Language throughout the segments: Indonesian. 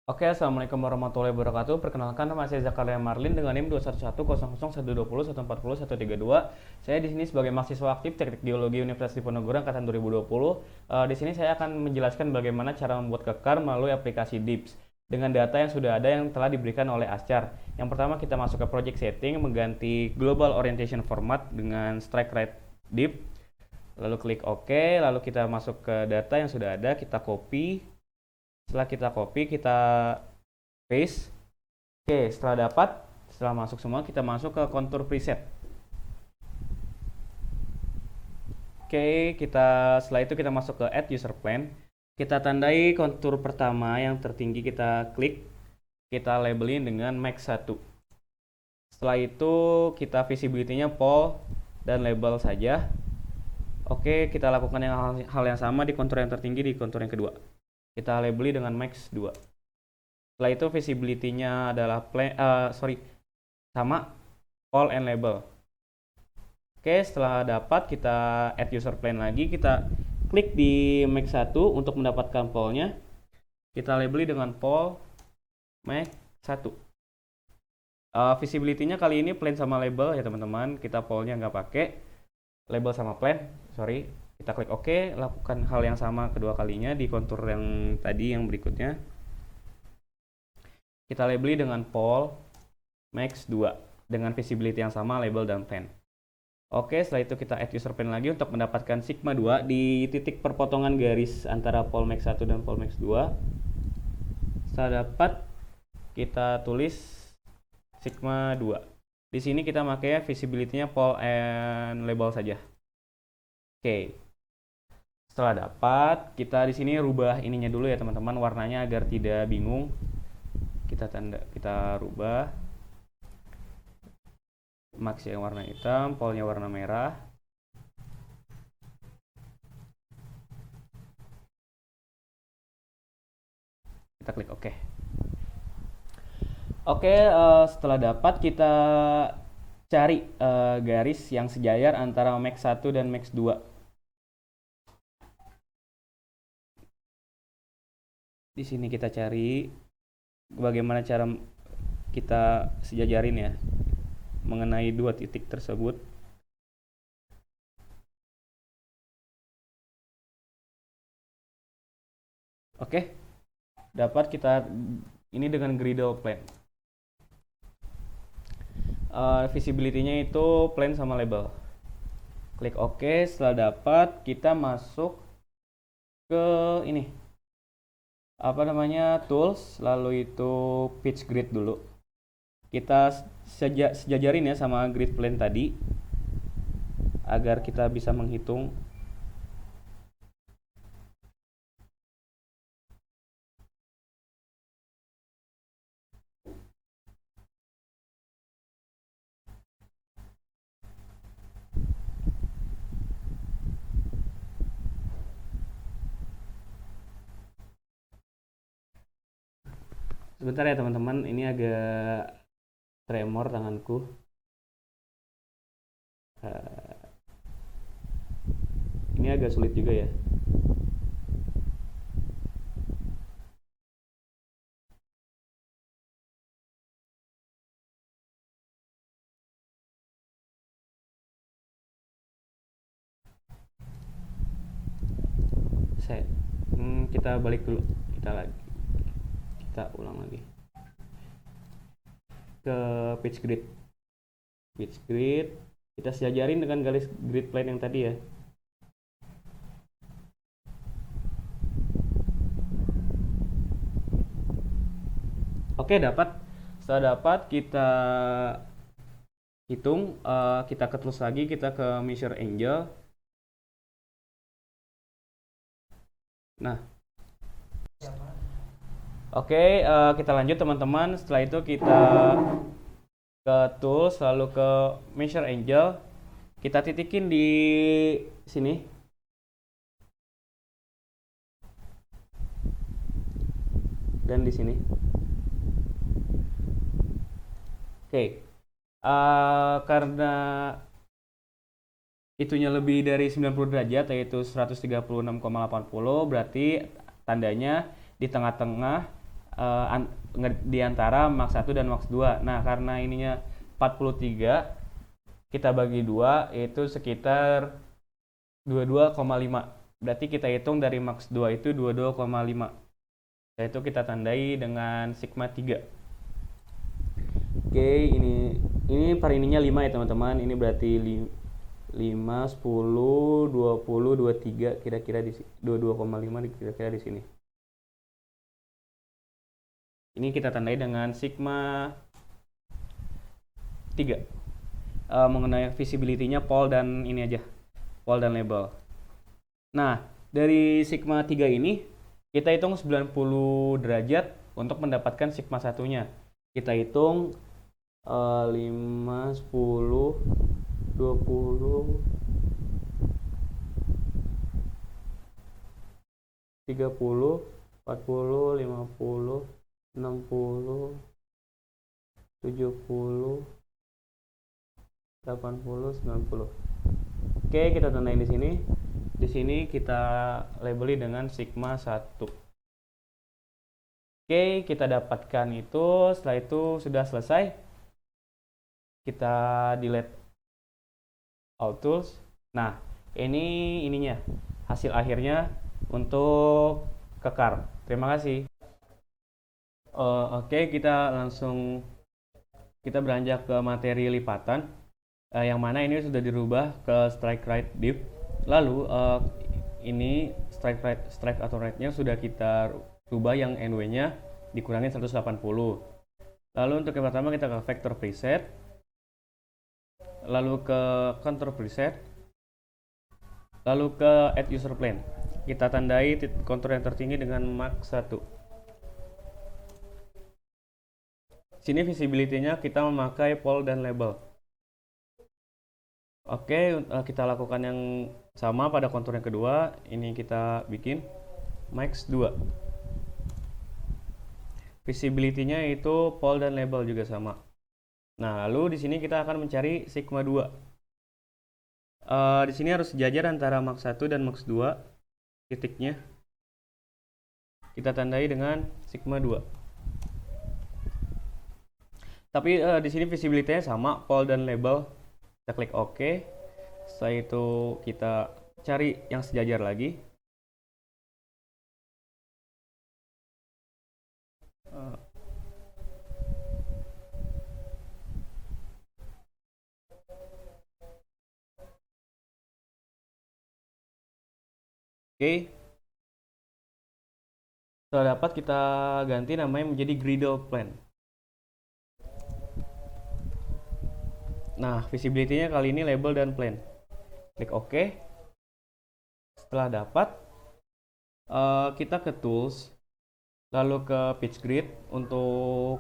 Oke, Assalamualaikum warahmatullahi wabarakatuh. Perkenalkan, nama saya Zakaria Marlin dengan NIM 211001201401332. Saya di sini sebagai mahasiswa aktif Teknik Geologi Universitas Diponegoro angkatan 2020. Di sini saya akan menjelaskan bagaimana cara membuat kekar melalui aplikasi DIPS dengan data yang sudah ada yang telah diberikan oleh Ascar. Yang pertama, kita masuk ke project setting, mengganti Global Orientation Format dengan Strike Right Deep. Lalu klik OK, lalu kita masuk ke data yang sudah ada, kita copy. Setelah kita copy, kita paste. Oke, setelah masuk semua, kita masuk ke kontur preset. Oke, setelah itu kita masuk ke add user plan. Kita tandai kontur pertama yang tertinggi, kita klik. Kita labelin dengan max 1. Setelah itu kita visibility-nya pole dan label saja. Oke, kita lakukan hal yang sama di kontur yang tertinggi di kontur yang kedua. Kita labeli dengan max 2. Setelah itu visibility-nya adalah sama all and label. Oke, setelah dapat kita add user plan lagi, kita klik di max 1 untuk mendapatkan poll-nya. Kita labeli dengan poll max 1. Visibility-nya kali ini plan sama label ya teman-teman. Kita poll-nya nggak pakai label sama plan, sorry. Kita klik OK, lakukan hal yang sama kedua kalinya di kontur yang tadi yang berikutnya. Kita labeli dengan poll max 2 dengan visibility yang sama, label dan plan. Oke, setelah itu kita add user plan lagi untuk mendapatkan sigma 2 di titik perpotongan garis antara poll max 1 dan poll max 2. Setelah dapat, kita tulis sigma 2. Di sini kita pakai visibility-nya poll and label saja. Oke. Setelah dapat, kita di sini rubah ininya dulu ya teman-teman, warnanya agar tidak bingung. Kita rubah. Max yang warna hitam, pollnya warna merah. Kita klik OK. Oke, setelah dapat kita cari garis yang sejajar antara max 1 dan max 2. Di sini kita cari bagaimana cara kita sejajarin ya mengenai dua titik tersebut. Oke, dapat kita ini dengan griddle plane. Visibility-nya itu plane sama label. Klik OK. Setelah dapat, kita masuk ke ini tools, lalu itu pitch grid dulu. Kita sejajarin ya sama grid plane tadi agar kita bisa menghitung. Sebentar ya teman-teman, ini agak tremor tanganku. Ini agak sulit juga ya. Kita balik dulu, kita ulang lagi ke pitch grid. Kita sejajarin dengan garis grid plane yang tadi ya. Oke, dapat. Setelah dapat, kita hitung, kita keterus lagi, kita ke measure angle. Nah, oke, kita lanjut teman-teman. Setelah itu kita ke tools, lalu ke measure angle. Kita titikin di sini. Dan di sini. Oke. Karena itunya lebih dari 90 derajat, yaitu 136,80, berarti tandanya di tengah-tengah di antara Max 1 dan Max 2. Nah, karena ininya 43, kita bagi 2, yaitu sekitar 22,5. Berarti kita hitung dari Max 2 itu 22,5. Yaitu kita tandai dengan sigma 3. Oke, ini per ininya 5 ya teman-teman. Ini berarti 5, 10, 20, 23, kira-kira di 22,5 kira-kira di sini. Ini kita tandai dengan sigma 3. Mengenai visibility-nya pol dan ini aja, pol dan label. Nah, dari sigma 3 ini kita hitung 90 derajat untuk mendapatkan sigma satunya. Kita hitung 5, 10, 20, 30, 40, 50, 60, 70, 80, 90. Oke, kita tandain di sini. Di sini kita labeli dengan sigma 1. Oke, kita dapatkan itu. Setelah itu sudah selesai. Kita delete all tools. Nah, ini ininya, hasil akhirnya untuk kekar. Terima kasih. Oke, kita beranjak ke materi lipatan, yang mana ini sudah dirubah ke strike right div. Lalu ini strike atau right-nya sudah kita rubah yang NW-nya dikurangin 180. Lalu untuk yang pertama kita ke vector preset, lalu ke contour preset, lalu ke add user plane. Kita tandai kontur yang tertinggi dengan max 1. Sini visibility-nya kita memakai pol dan label. Oke, kita lakukan yang sama pada kontur yang kedua. Ini kita bikin max 2. Visibility-nya itu pol dan label juga sama. Nah, lalu di sini kita akan mencari sigma 2. Di sini harus sejajar antara max 1 dan max 2 titiknya. Kita tandai dengan sigma 2. Tapi di sini visibility-nya sama, pol dan label. Kita klik OK. Setelah itu kita cari yang sejajar lagi. Oke. Setelah dapat, kita ganti namanya menjadi griddle plane. Nah, visibility-nya kali ini label dan plane. Klik OK. Setelah dapat, kita ke tools, lalu ke pitch grid untuk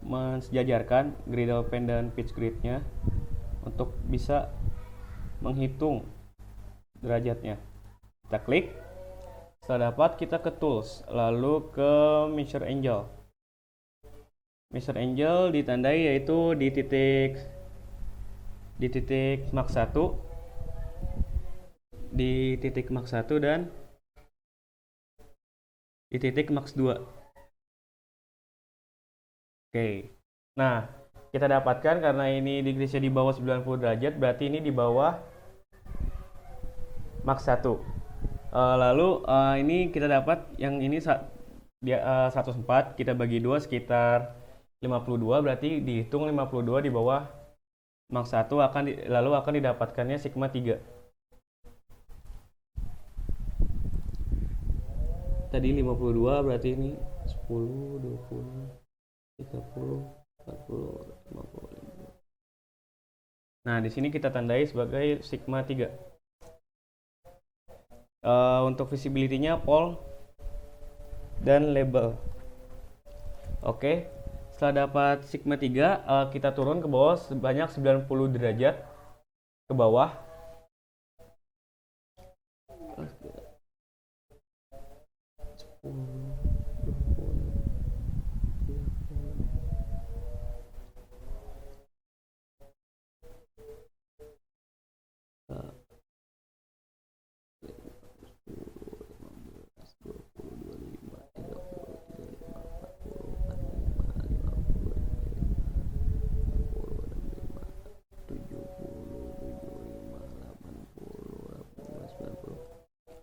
mensejajarkan griddle plane dan pitch grid-nya untuk bisa menghitung derajatnya. Kita klik. Setelah dapat, kita ke tools, lalu ke measure angle. Measure angle ditandai yaitu di titik max 1, di titik max 1 dan di titik max 2. Oke. Nah, kita dapatkan karena ini degreesnya di bawah 90 derajat, berarti ini di bawah max 1. Lalu ini kita dapat yang ini 104, kita bagi 2 sekitar 52, berarti dihitung 52 di bawah max 1 lalu akan didapatkannya sigma 3. Tadi 52 berarti ini 10, 20, 30, 40, 50. Nah, di sini kita tandai sebagai sigma 3. Untuk visibility-nya pol dan label. Oke. Setelah dapat sigma 3, kita turun ke bawah sebanyak 90 derajat ke bawah.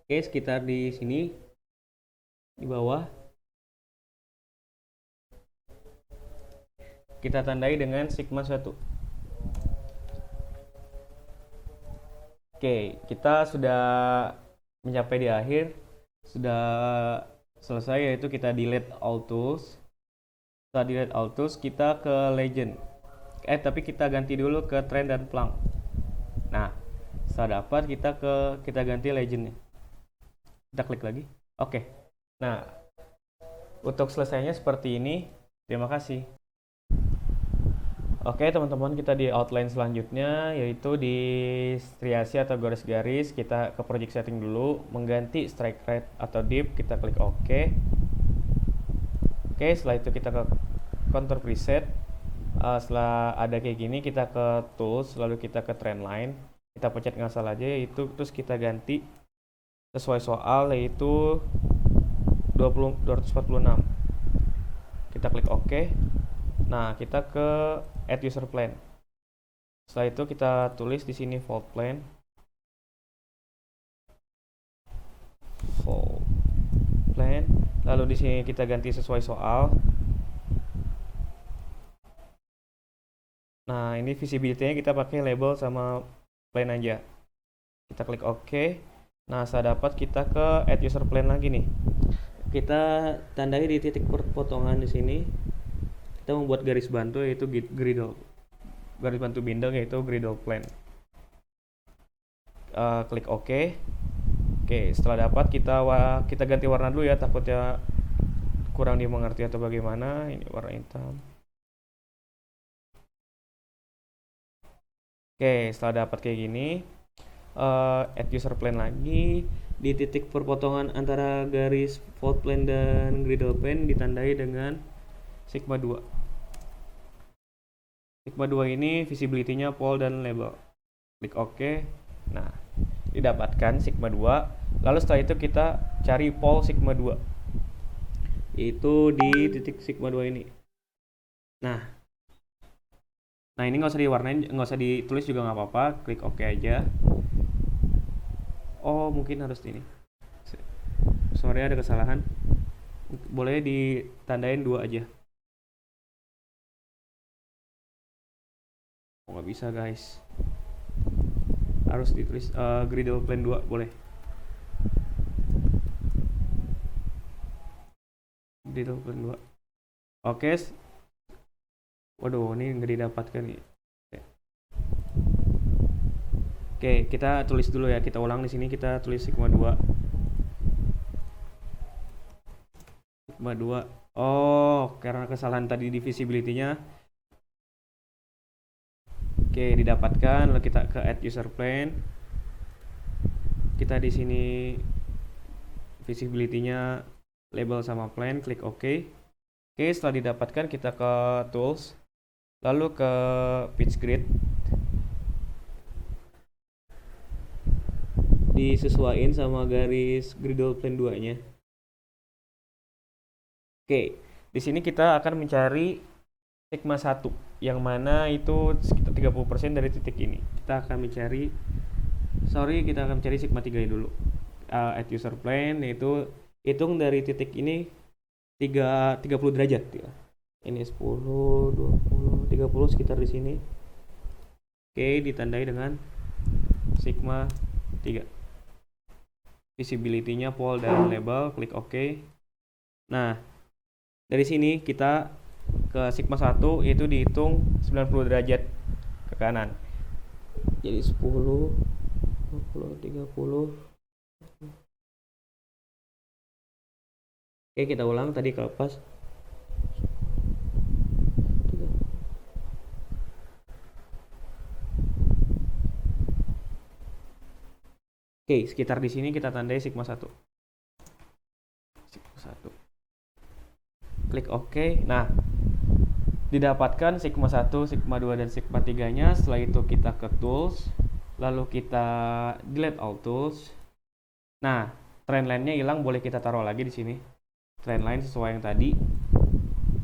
Oke, sekitar di sini, di bawah. Kita tandai dengan sigma 1. Oke, kita sudah mencapai di akhir. Sudah selesai, yaitu kita delete all tools. Setelah delete all tools, kita ke legend. Tapi kita ganti dulu ke trend dan plank. Nah, setelah dapat kita ganti legendnya. Kita klik lagi. Oke. Nah, untuk selesainya seperti ini. Terima kasih. Oke, teman-teman, kita di outline selanjutnya, yaitu di striasi atau garis-garis. Kita ke project setting dulu, mengganti strike rate atau dip, kita klik OK. Oke, setelah itu kita ke contour preset. Setelah ada kayak gini, kita ke tools, lalu kita ke trend line. Kita pencet ngasal aja, yaitu terus kita ganti sesuai soal, yaitu 246. Kita klik OK. Nah, kita ke add user plan. Setelah itu kita tulis di sini fault plan. Fault plan. Lalu di sini kita ganti sesuai soal. Nah, ini visibility-nya kita pakai label sama plan aja. Kita klik OK. Nah, saya dapat kita ke add user plan lagi nih. Kita tandai di titik perpotongan di sini. Kita membuat garis bantu, yaitu griddle. Garis bantu bindeng, yaitu griddle plan. Klik OK. Oke, setelah dapat kita ganti warna dulu ya, takutnya kurang dimengerti atau bagaimana. Ini warna hitam. Oke, setelah dapat kayak gini, add user plan lagi. Di titik perpotongan antara garis fault plan dan griddle plan ditandai dengan sigma 2. Sigma 2 ini visibility-nya pole dan label. Klik OK. Nah, didapatkan sigma 2. Lalu setelah itu kita cari pole sigma 2, yaitu di titik sigma 2 ini. Nah ini nggak usah diwarnain, nggak usah ditulis juga nggak apa-apa. Klik OK aja. Oh, mungkin harus ini. Sorry, ada kesalahan. Boleh ditandain 2 aja. Oh, nggak bisa guys, harus ditulis griddle plan 2. Boleh griddle plan 2. Oke. Waduh, ini nggak didapatkan nih. Oke, kita tulis dulu ya. Kita ulang di sini, kita tulis sigma 2. Sigma 2. Oh, karena kesalahan tadi di visibility-nya. Oke, didapatkan. Lalu kita ke add user plan. Kita di sini visibility-nya label sama plan, klik OK. Oke, setelah didapatkan kita ke tools, lalu ke pitch grid. Disesuaikan sama garis griddle plan 2-nya. Oke, di sini kita akan mencari sigma 1, yang mana itu sekitar 30% dari titik ini. Kita akan mencari sigma 3 dulu. Add user plan, yaitu hitung dari titik ini 30 derajat ya. Ini 10, 20, 30 sekitar di sini. Oke, ditandai dengan sigma 3. Visibility-nya pole dan label, klik OK. Nah, dari sini kita ke sigma 1, yaitu dihitung 90 derajat ke kanan. Jadi 10, 20, 30. Oke, kita ulang, tadi kelepas. Oke, sekitar di sini kita tandai sigma 1. Sigma 1. Klik OK. Nah, didapatkan sigma 1, sigma 2, dan sigma 3-nya. Setelah itu kita ke tools, lalu kita delete all tools. Nah, trend line-nya hilang, boleh kita taruh lagi di sini. Trend line sesuai yang tadi,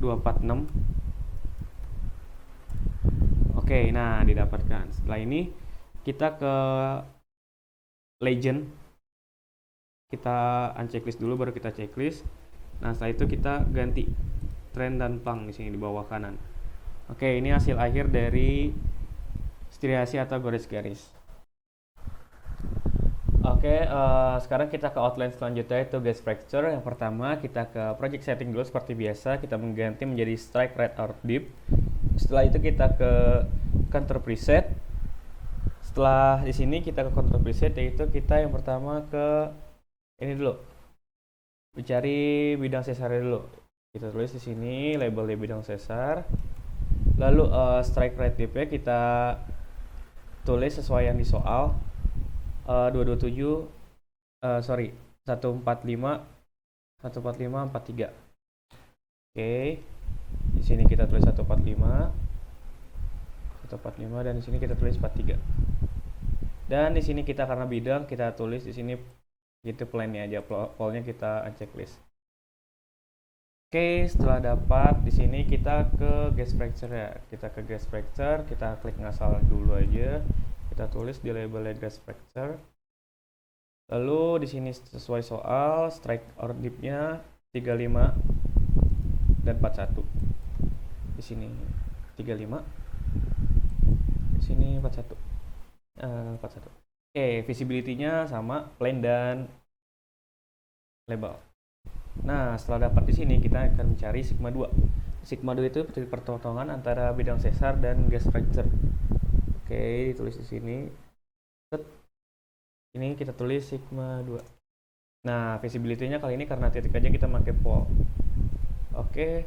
246. Oke, nah didapatkan. Setelah ini kita ke legend. kita unchecklist dulu baru kita checklist. Nah, setelah itu kita ganti trend dan plang di sini di bawah kanan. Oke, ini hasil akhir dari striasi atau garis-garis. Oke, sekarang kita ke outline selanjutnya itu gas fracture. Yang pertama kita ke project setting dulu seperti biasa, kita mengganti menjadi strike, right, or dip. Setelah itu kita ke counter preset. Setelah di sini kita ke counter preset, yaitu kita yang pertama ke ini dulu, mencari bidang sesar dulu. Kita tulis di sini labelnya bidang sesar. Lalu strike right dip-nya kita tulis sesuai yang di soal 227 145 145 43. Oke. Di sini kita tulis 145 dan di sini kita tulis 43. Dan di sini kita karena bidang kita tulis di sini gitu plan-nya aja, polnya kita unchecklist. Oke, setelah dapat di sini kita ke gas fracture ya. Kita ke gas fracture, kita klik ngasal dulu aja. Kita tulis di labelnya gas fracture. Lalu di sini sesuai soal strike or dip-nya 35 dan 41. Di sini 35. Di sini 41. 41. Oke, visibility-nya sama plain dan label. Nah, setelah dapat di sini kita akan mencari sigma 2. Sigma 2 itu perpotongan antara bidang sesar dan gas fracture. Oke, ditulis di sini. Ini kita tulis sigma 2. Nah, visibility-nya kali ini karena titik aja kita pakai pol. Oke.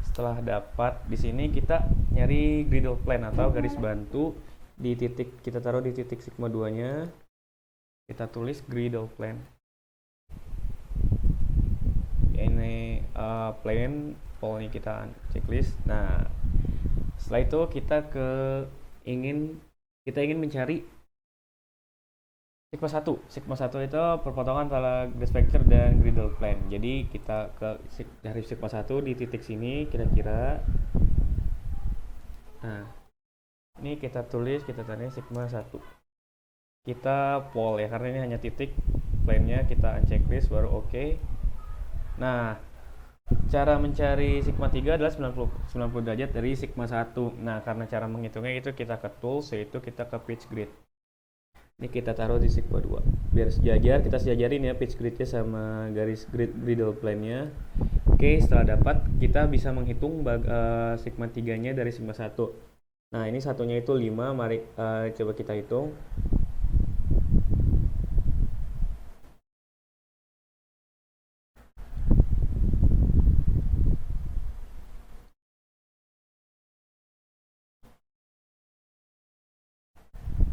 Setelah dapat di sini kita nyari griddle plane atau garis bantu di titik, kita taruh di titik sigma 2-nya. Kita tulis griddle plane. Ini plane polnya kita checklist. Nah, setelah itu kita ingin mencari sigma 1. Sigma 1 itu perpotongan antara gas fracture dan griddle plane. Jadi kita dari sigma 1 di titik sini kira-kira. Nah, ini kita tulis, kita tanya sigma 1. Kita pol ya, karena ini hanya titik, plane-nya kita unchecklist baru oke. Nah, cara mencari sigma 3 adalah 90 derajat dari sigma 1. Nah, karena cara menghitungnya itu kita ke tools, yaitu kita ke pitch grid. Ini kita taruh di sigma 2. Biar sejajar, kita sejajarin ya pitch grid-nya sama garis griddle plane-nya. Oke, setelah dapat, kita bisa menghitung sigma 3-nya dari sigma 1. Nah, ini satunya itu 5, mari coba kita hitung.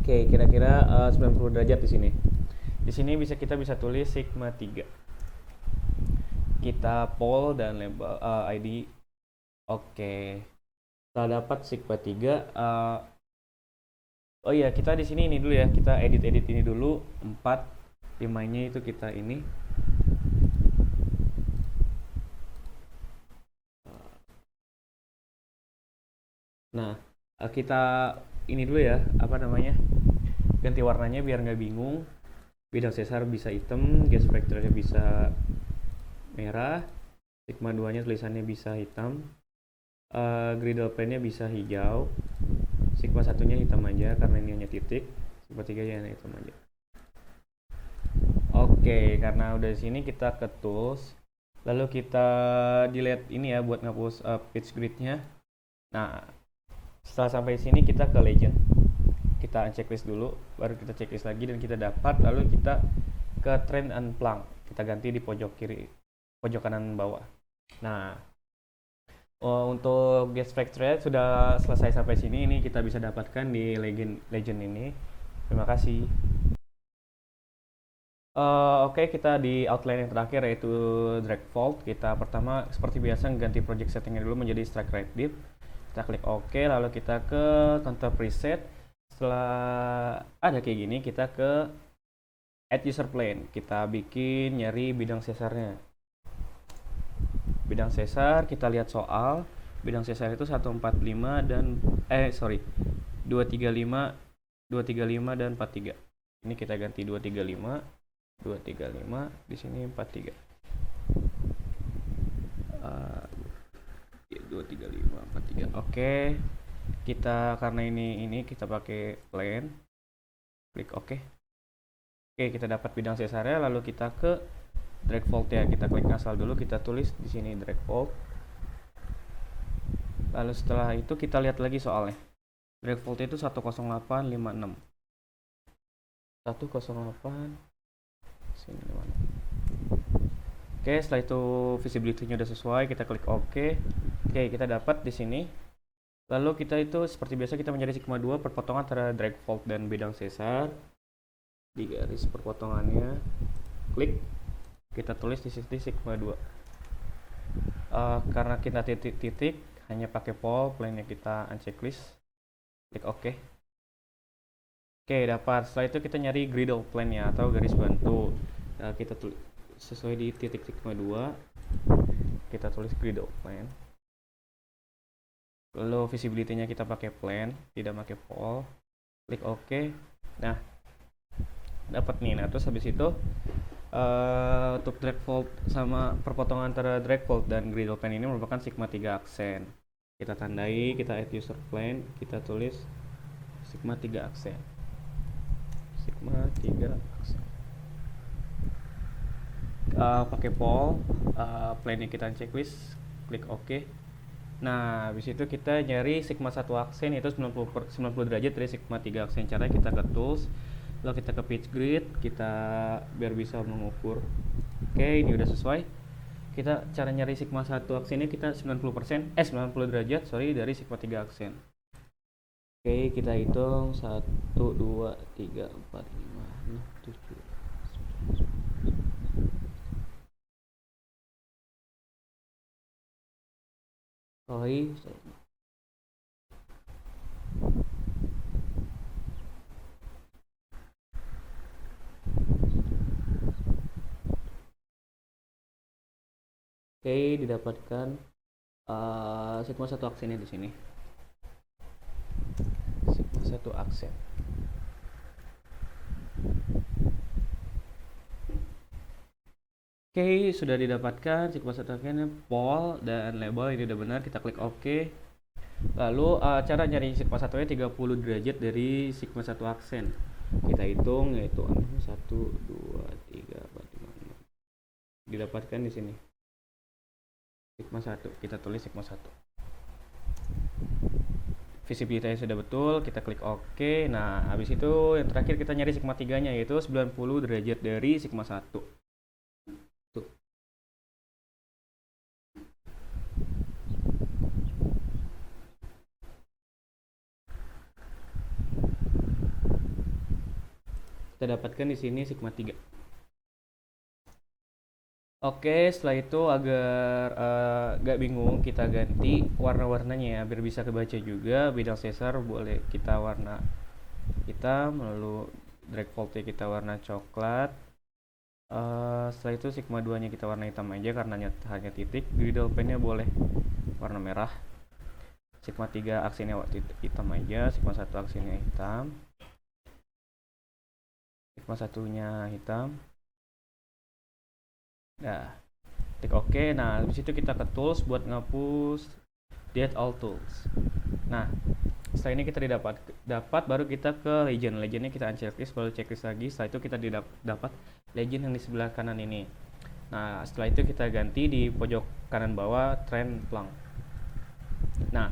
Oke, kira-kira 90 derajat di sini. Di sini kita bisa tulis sigma 3. Kita pol dan label ID. Oke. Setelah dapat sigma 3, oh iya, kita di sini ini dulu ya, kita edit ini dulu. 4 5-nya itu kita ini. Nah, kita ini dulu ya, apa namanya, ganti warnanya biar nggak bingung. Bidang sesar bisa hitam, gas fracture-nya bisa merah, sigma 2-nya tulisannya bisa hitam, griddle plane-nya bisa hijau, sigma 1-nya hitam aja karena ini hanya titik, sigma 3-nya hitam aja. Oke, karena udah di sini kita ke tools, lalu kita delete ini ya buat ngapus pitch grid-nya. Nah, setelah sampai sini kita ke legend, kita checklist dulu, baru kita checklist lagi dan kita dapat, lalu kita ke trend and plang, kita ganti di pojok kiri, pojok kanan bawah. Nah, untuk gas fracture sudah selesai sampai sini, ini kita bisa dapatkan di legend ini. Terima kasih. Oke, kita di outline yang terakhir yaitu drag fault. Kita pertama seperti biasa ganti project settingnya dulu menjadi strike right dip. Kita klik OK, lalu kita ke counter preset. Setelah ada kayak gini, kita ke add user plane. Kita bikin nyari bidang sesarnya. Bidang sesar, kita lihat soal. Bidang sesar itu 145 dan 235 dan 43. Ini kita ganti 235. 235, di sini 43. 235 43. Oke. Kita karena ini kita pakai plane. Klik oke. Oke, kita dapat bidang sesarnya, lalu kita ke drag fold ya. Kita klik asal dulu, kita tulis di sini drag fold. Lalu setelah itu kita lihat lagi soalnya. Drag fold itu 10856. 108 sini mana? Oke, setelah itu visibility-nya udah sesuai, kita klik OK. Oke, kita dapat di sini. Lalu kita itu seperti biasa kita mencari sigma 2 perpotongan antara drag fold dan bidang sesar. Di garis perpotongannya, klik. Kita tulis di sini sigma 2. Karena kita titik-titik hanya pakai pol, plane-nya kita unchecklist. Klik OK. Oke, dapat. Setelah itu kita nyari griddle plane ya atau garis bantu. Kita tulis sesuai di titik sigma 2. Kita tulis griddle plane. Lalu visibility-nya kita pakai plane, tidak pakai pole. Klik OK. Nah, dapat nih. Nah, terus habis itu untuk drag fold sama perpotongan antara drag fold dan griddle plane ini merupakan sigma 3 aksen. Kita tandai, kita add user plane, kita tulis sigma 3 aksen. Sigma 3 aksen. Pakai pole, plane-nya kita checklist, klik OK. Nah, habis itu kita nyari sigma 1 aksen yaitu 90 derajat dari sigma 3 aksen. Caranya kita ke tools, lalu kita ke pitch grid, kita biar bisa mengukur. Oke, ini udah sesuai. Kita cara nyari sigma 1 aksennya kita 90 derajat dari sigma 3 aksen. Oke, kita hitung 1 2 3 4 5 6 7. Oke, didapatkan sigma 1 aksennya di sini. Sigma 1 aksen. Oke, sudah didapatkan sigma 1 aksennya, pol dan label ini udah benar, kita klik OK. Lalu cara nyari sigma 1 nya 30 derajat dari sigma 1 aksen. Kita hitung yaitu 1 2 3 4 5 6. Didapatkan di sini. Sigma 1, kita tulis sigma 1. Visibility sudah betul, kita klik OK. Nah, habis itu yang terakhir kita nyari sigma 3-nya yaitu 90 derajat dari sigma 1. Kita dapatkan di sini sigma 3. Oke, setelah itu agar gak bingung, kita ganti warna-warnanya ya biar bisa kebaca juga. Bidang sesar boleh kita warna hitam, lalu drag fold-nya kita warna coklat. Setelah itu sigma 2 nya kita warna hitam aja karena hanya titik. Griddle plane-nya boleh warna merah. Sigma 3 aksennya hitam aja, sigma 1 aksennya hitam, sigma 1 nya hitam. Nah, klik OK. Nah, habis itu kita ke tools buat ngapus delete all tools. Nah, setelah ini kita dapat baru kita ke legendnya kita unchecklist, baru checklist lagi. Setelah itu kita dapat legend yang di sebelah kanan ini. Nah, setelah itu kita ganti di pojok kanan bawah trend plank. Nah,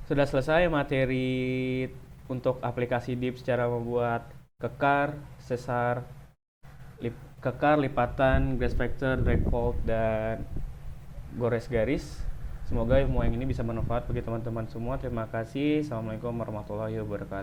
sudah selesai materi untuk aplikasi DIP secara membuat kekar, sesar, lipatan, grass vector, drag fold, dan gores garis. Semoga ilmu yang ini bisa bermanfaat bagi teman-teman semua. Terima kasih. Assalamualaikum warahmatullahi wabarakatuh.